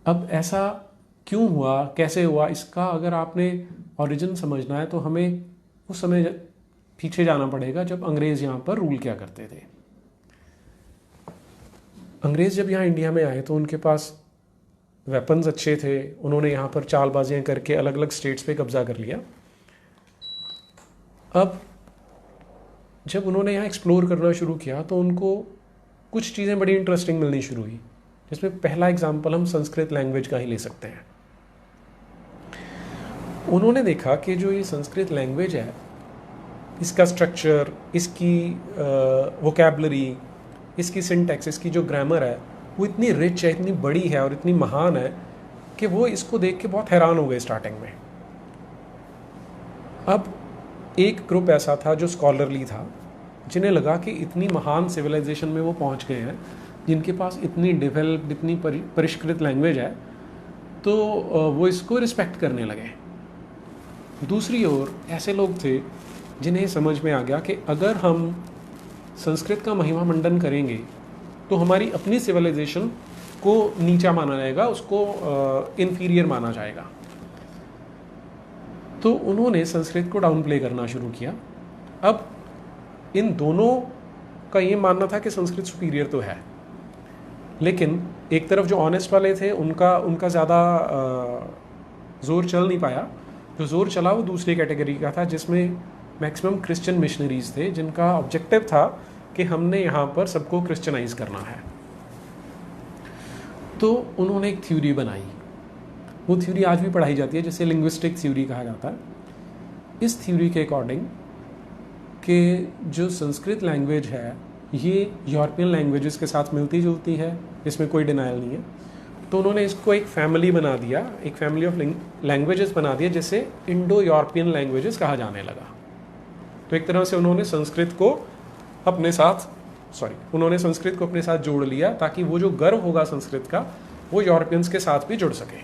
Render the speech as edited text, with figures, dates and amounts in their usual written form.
अब ऐसा क्यों हुआ, कैसे हुआ, इसका अगर आपने ओरिजिन समझना है तो हमें उस समय पीछे जाना पड़ेगा जब अंग्रेज़ यहाँ पर रूल किया करते थे। अंग्रेज़ जब यहाँ इंडिया में आए तो उनके पास वेपन्स अच्छे थे, उन्होंने यहाँ पर चालबाजियाँ करके अलग अलग स्टेट्स पे कब्जा कर लिया। अब जब उन्होंने यहाँ एक्सप्लोर करना शुरू किया तो उनको कुछ चीज़ें बड़ी इंटरेस्टिंग मिलनी शुरू हुई, जिसमें पहला एग्जाम्पल हम संस्कृत लैंग्वेज का ही ले सकते हैं। उन्होंने देखा कि जो ये संस्कृत लैंग्वेज है, इसका स्ट्रक्चर, इसकी वोकैबलरी, इसकी सिंटैक्स, इसकी जो ग्रामर है वो इतनी रिच है, इतनी बड़ी है और इतनी महान है कि वो इसको देख के बहुत हैरान हो गए स्टार्टिंग में। अब एक ग्रुप ऐसा था जो स्कॉलरली था, जिन्हें लगा कि इतनी महान सिविलाइजेशन में वो पहुंच गए हैं, जिनके पास इतनी डेवलप्ड, इतनी परिष्कृत लैंग्वेज है, तो वो इसको रिस्पेक्ट करने लगे। दूसरी ओर ऐसे लोग थे जिन्हें समझ में आ गया कि अगर हम संस्कृत का महिमा मंडन करेंगे तो हमारी अपनी सिविलाइजेशन को नीचा माना जाएगा, उसको इन्फीरियर माना जाएगा। तो उन्होंने संस्कृत को डाउन प्ले करना शुरू किया। अब इन दोनों का ये मानना था कि संस्कृत सुपीरियर तो है, लेकिन एक तरफ जो ऑनेस्ट वाले थे उनका ज़्यादा जोर चल नहीं पाया। जो जोर चला वो दूसरी कैटेगरी का था, जिसमें मैक्सिमम क्रिश्चियन मिशनरीज थे, जिनका ऑब्जेक्टिव था कि हमने यहाँ पर सबको क्रिश्चियनाइज करना है। तो उन्होंने एक थ्योरी बनाई, वो थ्योरी आज भी पढ़ाई जाती है, जिसे लिंग्विस्टिक थ्योरी कहा जाता है। इस थ्योरी के अकॉर्डिंग कि जो संस्कृत लैंग्वेज है ये यूरोपियन लैंग्वेजेस के साथ मिलती जुलती है, इसमें कोई डिनाइल नहीं है। तो उन्होंने इसको एक फैमिली बना दिया, एक फैमिली ऑफ लैंग्वेजेस बना दिया, जिसे इंडो यूरोपियन लैंग्वेजेस कहा जाने लगा। तो एक तरह से उन्होंने संस्कृत को अपने साथ जोड़ लिया, ताकि वो जो गर्व होगा संस्कृत का वो यूरोपियंस के साथ भी जुड़ सके।